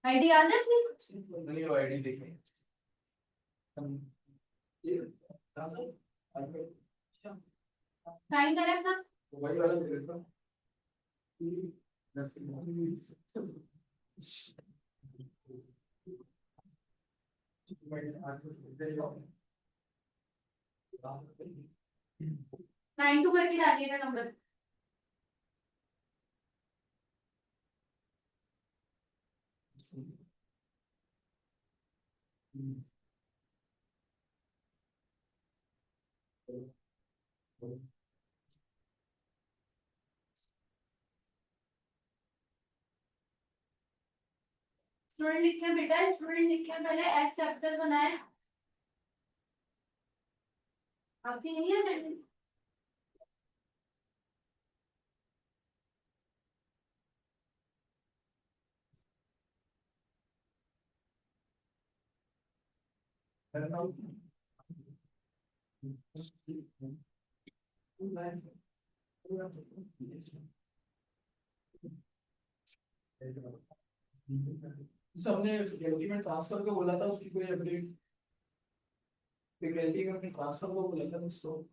आईडी आ जाए अपनी। आईडी देखें। साइन करे अपना। मोबाइल वाला दे देता हूँ। नाइन टू करके डालिएगा नंबर। स्टूडेंट लिखे बेटा, स्टूडेंट लिखे पहले एस कैपिटल बनाए। आपकी नहीं है अटेंडेंस? हमने गैलरी में ट्रांसफर को बोला था, उसकी कोई अपडेट? गैलरी में ट्रांसफर को बोला था उसको।